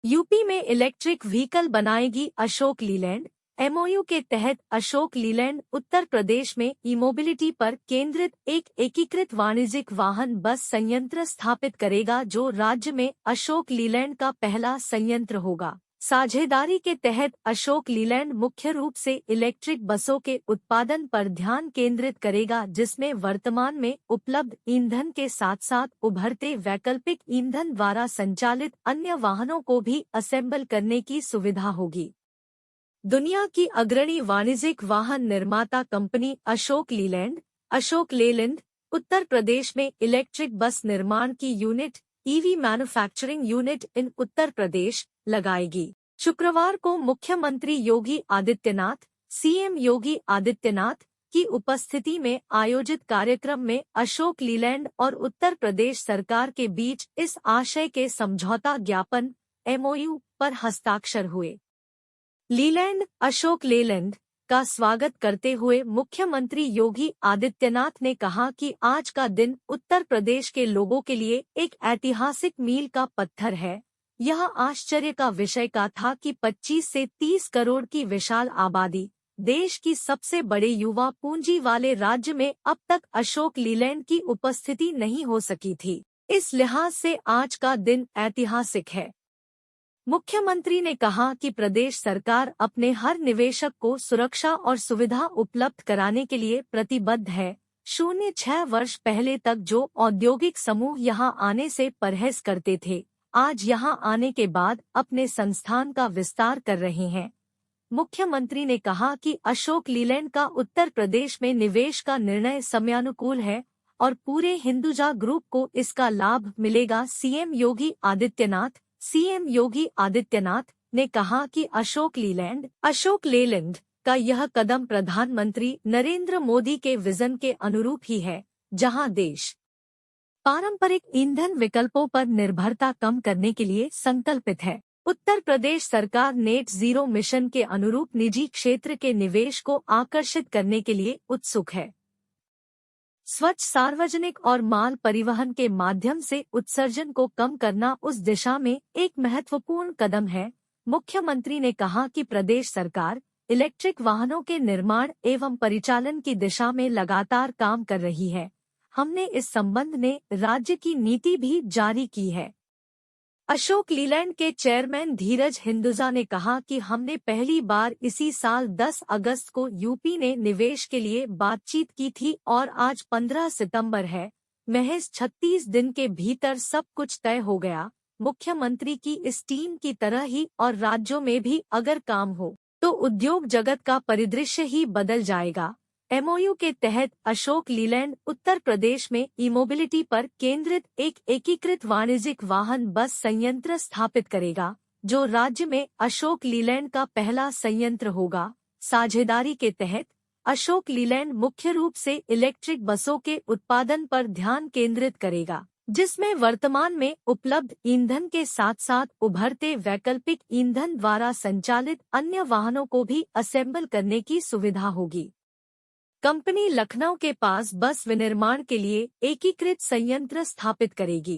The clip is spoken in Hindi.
यूपी में इलेक्ट्रिक व्हीकल बनाएगी अशोक लीलैंड। एमओयू के तहत अशोक लीलैंड उत्तर प्रदेश में ई मोबिलिटी पर केंद्रित एक एकीकृत वाणिज्यिक वाहन बस संयंत्र स्थापित करेगा, जो राज्य में अशोक लीलैंड का पहला संयंत्र होगा। साझेदारी के तहत अशोक लीलैंड मुख्य रूप से इलेक्ट्रिक बसों के उत्पादन पर ध्यान केंद्रित करेगा, जिसमें वर्तमान में उपलब्ध ईंधन के साथ साथ उभरते वैकल्पिक ईंधन द्वारा संचालित अन्य वाहनों को भी असेंबल करने की सुविधा होगी। दुनिया की अग्रणी वाणिज्यिक वाहन निर्माता कंपनी अशोक लेलैंड उत्तर प्रदेश में इलेक्ट्रिक बस निर्माण की unit EV manufacturing unit in Uttar Pradesh लगाएगी। शुक्रवार को मुख्यमंत्री योगी आदित्यनाथ, सीएम योगी आदित्यनाथ की उपस्थिति में आयोजित कार्यक्रम में अशोक लीलैंड और उत्तर प्रदेश सरकार के बीच इस आशय के समझौता ज्ञापन एमओयू पर हस्ताक्षर हुए। अशोक लेलैंड का स्वागत करते हुए मुख्यमंत्री योगी आदित्यनाथ ने कहा कि आज का दिन उत्तर प्रदेश के लोगों के लिए एक ऐतिहासिक मील का पत्थर है। यह आश्चर्य का विषय का था कि 25 से 30 करोड़ की विशाल आबादी, देश की सबसे बड़े युवा पूंजी वाले राज्य में अब तक अशोक लीलैंड की उपस्थिति नहीं हो सकी थी। इस लिहाज से आज का दिन ऐतिहासिक है। मुख्यमंत्री ने कहा कि प्रदेश सरकार अपने हर निवेशक को सुरक्षा और सुविधा उपलब्ध कराने के लिए प्रतिबद्ध है। 6 वर्ष पहले तक जो औद्योगिक समूह यहां आने से परहेज करते थे, आज यहां आने के बाद अपने संस्थान का विस्तार कर रहे हैं। मुख्यमंत्री ने कहा कि अशोक लीलैंड का उत्तर प्रदेश में निवेश का निर्णय समयानुकूल है और पूरे हिंदुजा ग्रुप को इसका लाभ मिलेगा। सीएम योगी आदित्यनाथ ने कहा कि अशोक लेलैंड का यह कदम प्रधानमंत्री नरेंद्र मोदी के विजन के अनुरूप ही है, जहां देश पारंपरिक ईंधन विकल्पों पर निर्भरता कम करने के लिए संकल्पित है। उत्तर प्रदेश सरकार नेट जीरो मिशन के अनुरूप निजी क्षेत्र के निवेश को आकर्षित करने के लिए उत्सुक है। स्वच्छ सार्वजनिक और माल परिवहन के माध्यम से उत्सर्जन को कम करना उस दिशा में एक महत्वपूर्ण कदम है। मुख्यमंत्री ने कहा कि प्रदेश सरकार इलेक्ट्रिक वाहनों के निर्माण एवं परिचालन की दिशा में लगातार काम कर रही है। हमने इस संबंध में राज्य की नीति भी जारी की है। अशोक लीलैंड के चेयरमैन धीरज हिंदुजा ने कहा कि हमने पहली बार इसी साल 10 अगस्त को यूपी ने निवेश के लिए बातचीत की थी और आज 15 सितंबर है। महज 36 दिन के भीतर सब कुछ तय हो गया। मुख्यमंत्री की इस टीम की तरह ही और राज्यों में भी अगर काम हो तो उद्योग जगत का परिदृश्य ही बदल जाएगा। एमओयू के तहत अशोक लीलैंड उत्तर प्रदेश में ई मोबिलिटी पर केंद्रित एक एकीकृत वाणिज्यिक वाहन बस संयंत्र स्थापित करेगा, जो राज्य में अशोक लीलैंड का पहला संयंत्र होगा। साझेदारी के तहत अशोक लीलैंड मुख्य रूप से इलेक्ट्रिक बसों के उत्पादन पर ध्यान केंद्रित करेगा, जिसमें वर्तमान में उपलब्ध ईंधन के साथ साथ उभरते वैकल्पिक ईंधन द्वारा संचालित अन्य वाहनों को भी असेंबल करने की सुविधा होगी। कंपनी लखनऊ के पास बस विनिर्माण के लिए एकीकृत संयंत्र स्थापित करेगी।